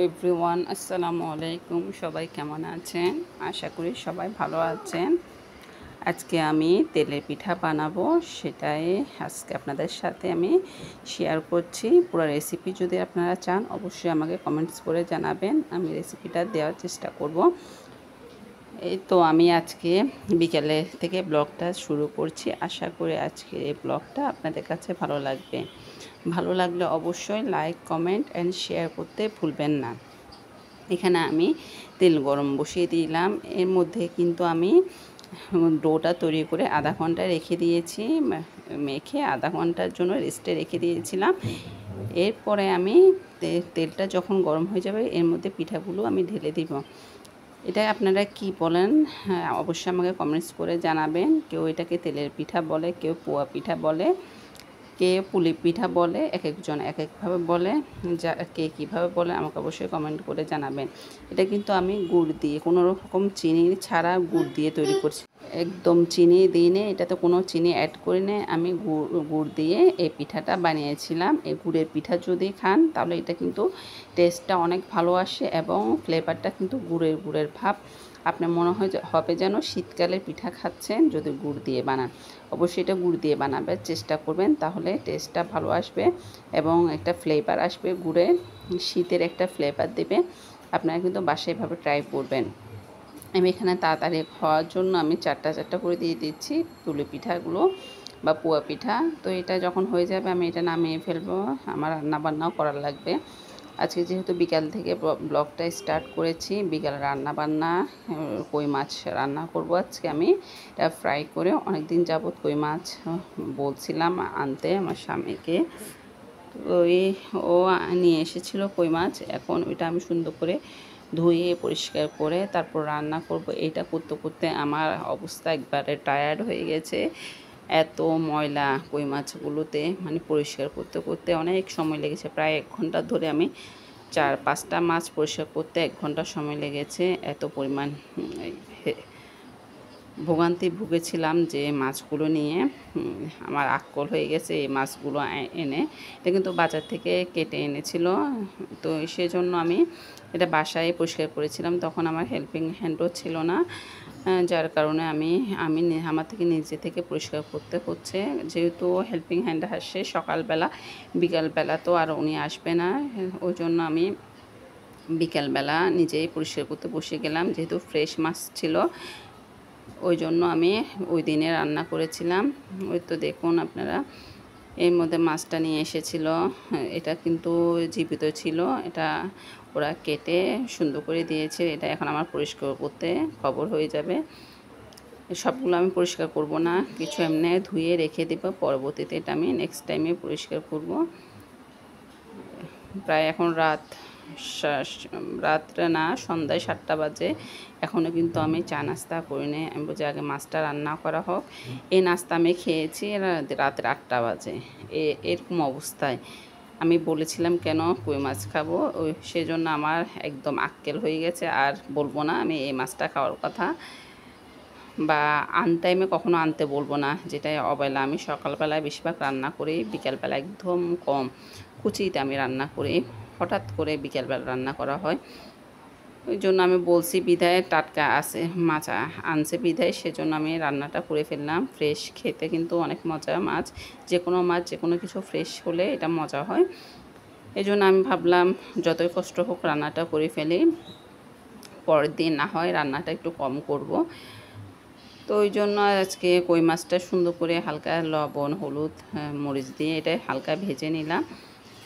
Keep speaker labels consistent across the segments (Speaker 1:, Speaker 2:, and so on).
Speaker 1: Everyone, আসসালামু আলাইকুম। সবাই কেমন আছেন? আশা করি সবাই ভালো আছেন। আজকে আমি তেলের পিঠা বানাবো, সেটাই আজকে আপনাদের সাথে আমি শেয়ার করছি। পুরো রেসিপি যদি আপনারা চান অবশ্যই আমাকে কমেন্টস করে জানাবেন, আমি রেসিপিটা দেওয়ার চেষ্টা করব। এই তো আমি আজকে বিকেলে থেকে ব্লগটা শুরু করছি। আশা করি আজকে এই ব্লগটা আপনাদের কাছে ভালো লাগবে। ভালো লাগলে অবশ্যই লাইক, কমেন্ট অ্যান্ড শেয়ার করতে ভুলবেন না। এখানে আমি তেল গরম বসিয়ে দিলাম। এর মধ্যে কিন্তু আমি ডোটা তৈরি করে আধা ঘন্টা রেখে দিয়েছি, মেখে আধা ঘন্টার জন্য রেস্টে রেখে দিয়েছিলাম। এরপরে আমি তেলটা যখন গরম হয়ে যাবে এর মধ্যে পিঠাগুলো আমি ঢেলে দিব। এটা আপনারা কি বলেন? হ্যাঁ, অবশ্যই আমাকে কমেন্টস করে জানাবেন। কেউ এটাকে তেলের পিঠা বলে, কেউ পোয়া পিঠা বলে, কে পুলি পিঠা বলে, এক একজন এক একভাবে বলে। যা কে কীভাবে বলে আমাকে অবশ্যই কমেন্ট করে জানাবেন। এটা কিন্তু আমি গুড় দিয়ে, কোনো রকম চিনি ছাড়া গুড় দিয়ে তৈরি করছি। একদম চিনি দিইনি, এটাতে কোনো চিনি অ্যাড করি নি। আমি গুড় দিয়ে এই পিঠাটা বানিয়েছিলাম। এই গুড়ের পিঠা যদি খান তাহলে এটা কিন্তু টেস্টটা অনেক ভালো আসে এবং ফ্লেভারটা কিন্তু গুড়ের ভাব। আপনার মনে হবে যেন শীতকালের পিঠা খাচ্ছেন যদি গুড় দিয়ে বানান। অবশ্যই এটা গুড় দিয়ে বানাবার চেষ্টা করবেন, তাহলে টেস্টটা ভালো আসবে এবং একটা ফ্লেভার আসবে গুড়ের, শীতের একটা ফ্লেভার দেবে। আপনারা কিন্তু বাসায় এভাবে ট্রাই করবেন। আমি এখানে তাড়াতাড়ি খাওয়ার জন্য আমি চারটা করে দিয়ে দিচ্ছি পুলি পিঠাগুলো বা পোয়া পিঠা। তো এটা যখন হয়ে যাবে আমি এটা নামিয়ে ফেলবো, আমার রান্নাবান্নাও করার লাগবে। আজকে যেহেতু বিকাল থেকে ব্লগটা স্টার্ট করেছি, বিকাল রান্নাবান্না কই মাছ রান্না করব আজকে আমি। এটা ফ্রাই করে, অনেক দিন যাবত কই মাছ বলছিলাম আনতে আমার স্বামীকে। তো ও নিয়ে এসেছিলো কই মাছ। এখন ওইটা আমি সুন্দর করে ধুয়ে পরিষ্কার করে তারপর রান্না করব। এইটা করতে করতে আমার অবস্থা একবারে টায়ার্ড হয়ে গেছে। এত ময়লা কই মাছগুলোতে, মানে পরিষ্কার করতে করতে অনেক সময় লেগেছে। প্রায় 1 ঘন্টা ধরে আমি 4-5টা মাছ পরিষ্কার করতে 1 ঘন্টা সময় লেগেছে। এত পরিমাণ ভোগান্তি ভুগেছিলাম যে মাছগুলো নিয়ে আমার আক্কল হয়ে গেছে এই মাছগুলো এনে। এটা কিন্তু বাজার থেকে কেটে এনেছিল, তো সেজন্য আমি এটা বাসায় পরিষ্কার করেছিলাম। তখন আমার হেল্পিং হ্যান্ডও ছিল না, যার কারণে আমার থেকে নিজে থেকে পরিষ্কার করতে হচ্ছে। যেহেতু হেল্পিং হ্যান্ড আসে সকালবেলা, বিকালবেলা তো আর উনি আসবে না, ওই জন্য আমি বিকালবেলা নিজেই পরিষ্কার করতে বসে গেলাম। যেহেতু ফ্রেশ মাছ ছিল ওই জন্য আমি ওই দিনে রান্না করেছিলাম। ওই তো দেখুন আপনারা, এর মধ্যে মাছটা নিয়ে এসেছিল। এটা কিন্তু জীবিত ছিল, এটা ওরা কেটে সুন্দর করে দিয়েছে। এটা এখন আমার পরিষ্কার করতে খবর হয়ে যাবে। সবগুলো আমি পরিষ্কার করব না, কিছু এমনি ধুয়ে রেখে দেব, পরবর্তীতে এটা আমি নেক্সট টাইমে পরিষ্কার করব। প্রায় এখন রাত্রে না, সন্ধ্যায় 7টা বাজে। এখনও কিন্তু আমি চা নাস্তা করিনি। আমি বলছি আগে মাছটা রান্না করা হোক। এই নাস্তা আমি খেয়েছি রাত 8টা বাজে। এরকম অবস্থায় আমি বলেছিলাম কেন কই মাছ খাবো, সেজন্য আমার একদম আক্কেল হয়ে গেছে। আর বলবো না আমি এই মাছটা খাওয়ার কথা, বা আনটাইমে কখনো আনতে বলবো না, যেটাই অবেলা। আমি সকালবেলায় বেশিরভাগ রান্না করি, বিকেলবেলা একদম কম কুচিতে আমি রান্না করি। হঠাৎ করে বিকেলবেলা রান্না করা হয়, ওই জন্য আমি বলছি বিধায় টাটকা আছে মাছ আনছে বিধায়, সেজন্য আমি রান্নাটা করে ফেললাম। ফ্রেশ খেতে কিন্তু অনেক মজা মাছ, যে কোনো কিছু ফ্রেশ হলে এটা মজা হয়। এই জন্য আমি ভাবলাম যতই কষ্ট হোক রান্নাটা করে ফেলি, পরের দিন না হয় রান্নাটা একটু কম করব। তো ওই জন্য আজকে কই মাছটা সুন্দর করে হালকা লবণ, হলুদ, মরিচ দিয়ে এটা হালকা ভেজে নিলাম।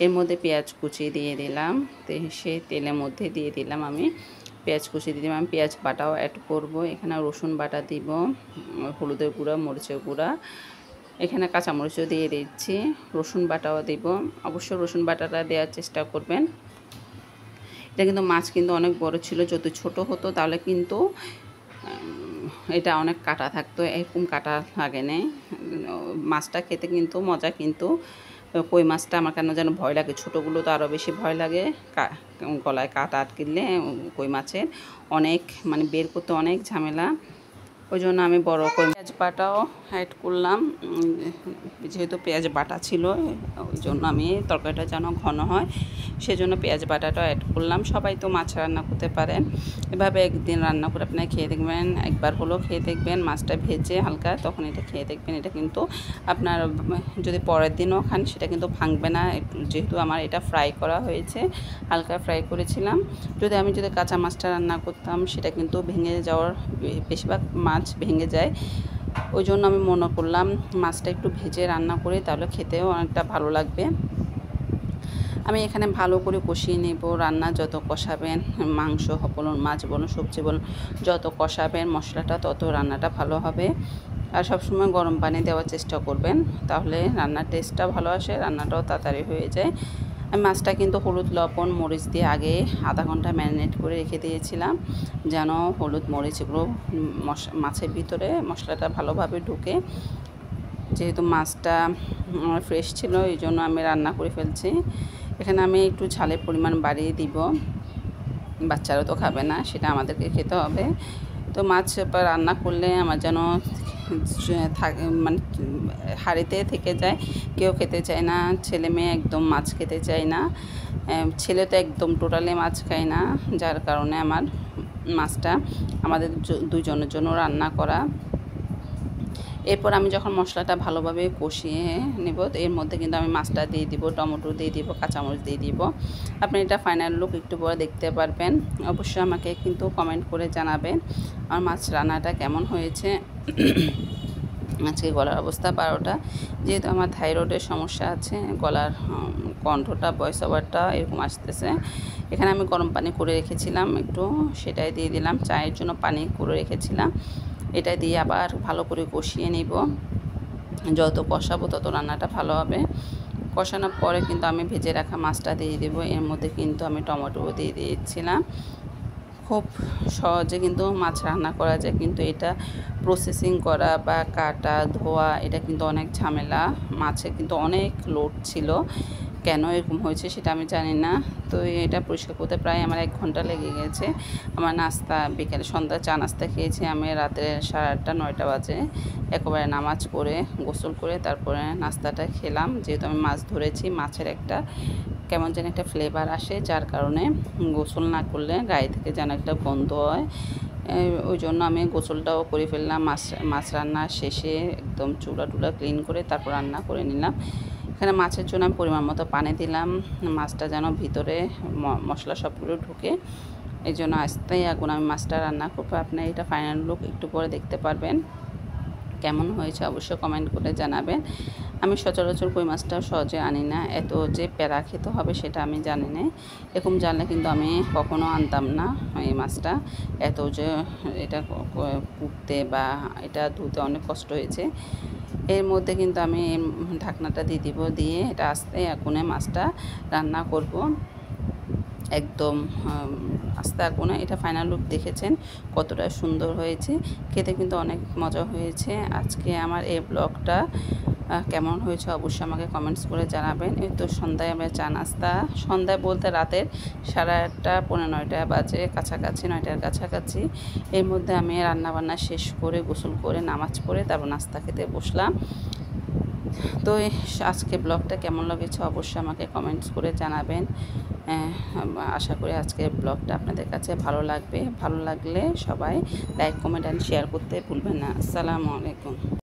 Speaker 1: এর মধ্যে পেঁয়াজ কুচি দিয়ে দিলাম, সেই তেলের মধ্যে দিয়ে দিলাম আমি পেঁয়াজ কুচি দিয়ে দিলাম। পেঁয়াজ বাটাও অ্যাড করব, এখানে রসুন বাটা দিব, হলুদের গুঁড়া, মরিচের গুঁড়া, এখানে কাঁচামরিচও দিয়ে দিচ্ছি, রসুন বাটাও দিব। অবশ্যই রসুন বাটাটা দেওয়ার চেষ্টা করবেন। এটা কিন্তু মাছ কিন্তু অনেক বড় ছিল, যদি ছোট হতো তাহলে কিন্তু এটা অনেক কাটা থাকতো, এরকম কাটা লাগে না। মাছটা খেতে কিন্তু মজা, কিন্তু কই মাছটা আমার কেন যেন ভয় লাগে। ছোটোগুলো তো আরও বেশি ভয় লাগে, গলায় কাটা আটকিলে কই মাছের অনেক, মানে বের করতে অনেক ঝামেলা। ওই জন্য আমি বড় করে পেঁয়াজ বাটাও অ্যাড করলাম। যেহেতু পেঁয়াজ বাটা ছিল ওই জন্য আমি তরকারিটা যেন ঘন হয় সেজন্য পেঁয়াজ বাটাটাও অ্যাড করলাম। সবাই তো মাছ রান্না করতে পারেন, এভাবে একদিন রান্না করে আপনারা খেয়ে দেখবেন, একবার হলেও খেয়ে দেখবেন মাছটা ভেজে হালকা, তখন এটা খেয়ে দেখবেন। এটা কিন্তু আপনার যদি পরের দিনও খান সেটা কিন্তু ভাঙবে না, যেহেতু আমার এটা ফ্রাই করা হয়েছে, হালকা ফ্রাই করেছিলাম। যদি কাঁচা মাছটা রান্না করতাম সেটা কিন্তু ভেঙে যাওয়ার, বেশিরভাগ মাছ ভেঙে যায়। ওই জন্য আমি মনে করলাম মাছটা একটু ভেজে রান্না করে, তাহলে খেতেও অনেকটা ভালো লাগবে। আমি এখানে ভালো করে কষিয়ে নেব। রান্না যত কষাবেন, মাংস বলুন, মাছ বলুন, সবজি বলুন, যত কষাবেন মশলাটা তত রান্নাটা ভালো হবে। আর সবসময় গরম পানি দেওয়ার চেষ্টা করবেন, তাহলে রান্নার টেস্টটা ভালো আসে, রান্নাটাও তাড়াতাড়ি হয়ে যায়। আমি মাছটা কিন্তু হলুদ লবণ মরিচ দিয়ে আগে আধা ঘন্টা ম্যারিনেট করে রেখে দিয়েছিলাম, যেন হলুদ মরিচ এগুলো মাছের ভিতরে মশলাটা ভালোভাবে ঢুকে। যেহেতু মাছটা ফ্রেশ ছিল এই জন্য আমি রান্না করে ফেলছি। এখানে আমি একটু ঝালের পরিমাণ বাড়িয়ে দিব, বাচ্চারা তো খাবে না, সেটা আমাদেরকে খেতে হবে। তো মাছ রান্না করলে আমার যেন মানে হাঁড়িতে থেকে যায়, কেউ খেতে চায় না। ছেলে মেয়ে একদম মাছ খেতে চায় না, ছেলে তো একদম টোটালি মাছ খায় না, যার কারণে আমার মাছটা আমাদের দুজনের জন্য রান্না করা। এরপর আমি যখন মশলাটা ভালোভাবে কষিয়ে নেব, এর মধ্যে কিন্তু আমি মাছটা দিয়ে দিব, টমেটো দিয়ে দিব, কাঁচামরিচ দিয়ে দিব। আপনি এটা ফাইনাল লুক একটু পরে দেখতে পারবেন। অবশ্যই আমাকে কিন্তু কমেন্ট করে জানাবেন আমার মাছ রান্নাটা কেমন হয়েছে। আজকে গলার অবস্থা 12টা, যেহেতু আমার থাইরয়েডের সমস্যা আছে, গলার কণ্ঠটা ভয়েস ওভারটা এরকম আসতেছে। এখানে আমি গরম পানি করে রেখেছিলাম একটু, সেটাই দিয়ে দিলাম। চায়ের জন্য পানি করে রেখেছিলাম, এটা দিয়ে আবার ভালো করে কষিয়ে নিব। যত কষাবো তত রান্নাটা ভালো হবে। কষানোর পরে কিন্তু আমি ভেজে রাখা মাছটা দিয়ে দেবো। এর মধ্যে কিন্তু আমি টমেটোও দিয়ে দিয়েছিলাম। খুব সহজে কিন্তু মাছ রান্না করা যায়, কিন্তু এটা প্রসেসিং করা বা কাটা ধোয়া এটা কিন্তু অনেক ঝামেলা। মাছে কিন্তু অনেক লোড ছিল, কেন এরকম হয়েছে সেটা আমি জানি না। তো এটা পরিষ্কার করতে প্রায় আমার 1 ঘন্টা লেগে গেছে। আমার নাস্তা বিকেলে সন্ধ্যা চা নাস্তা খেয়েছি আমি রাতে 8:30 9টা বাজে, একেবারে নামাজ পড়ে গোসল করে তারপরে নাস্তাটা খেলাম। যেহেতু আমি মাছ ধরেছি, মাছের একটা কেমন যেন একটা ফ্লেভার আসে, যার কারণে গোসল না করলে গায়ে থেকে যেন একটা গন্ধ হয়। ওই জন্য আমি গোসলটাও করে ফেললাম। মাছ রান্না শেষে একদম চুলা টুলা ক্লিন করে তারপর রান্না করে নিলাম। এখানে মাছের জন্য আমি পরিমাণ মতো পানি দিলাম, মাছটা যেন ভিতরে মশলা সবগুলো ঢুকে। এই জন্য আস্তে আগুন আমি মাছটা রান্না করবো। আপনি এটা ফাইনাল লুক একটু পরে দেখতে পারবেন। কেমন হয়েছে অবশ্যই কমেন্ট করে জানাবেন। আমি সচরাচর কই মাছটা সহজে আনি না, এত যে প্যারা খেতে হবে সেটা আমি জানি না। এরকম জানলে কিন্তু আমি কখনো আনতাম না এই মাছটা। এত যে এটা কুটতে বা এটা ধুতে অনেক কষ্ট হয়েছে। এর মধ্যে কিন্তু আমি ঢাকনাটা দিয়ে দিব, দিয়ে এটা আস্তে আগুনে মাছটা রান্না করব একদম আস্তে আগুনে। এটা ফাইনাল লুক দেখেছেন কতটা সুন্দর হয়েছে, খেতে কিন্তু অনেক মজা হয়েছে। আজকে আমার এই ব্লগটা কেমন হয়েছে অবশ্যই আমাকে কমেন্টস করে জানাবেন। এই তো সন্ধ্যায় আমরা চা নাস্তা, সন্ধ্যায় বলতে রাতের 8:30 পৌনে 9টা বাজে, কাছাকাছি 9টার কাছাকাছি। এর মধ্যে আমি রান্নাবান্না শেষ করে গোসল করে নামাজ পড়ে তারপর নাস্তা খেতে বসলাম। তো আজকে ব্লগটা কেমন লেগেছে অবশ্যই আমাকে কমেন্টস করে জানাবেন। আশা করি আজকের ব্লগটা আপনাদের কাছে ভালো লাগবে। ভালো লাগলে সবাই লাইক কমেন্ট অ্যান্ড শেয়ার করতে ভুলবেন না। আসসালামু আলাইকুম।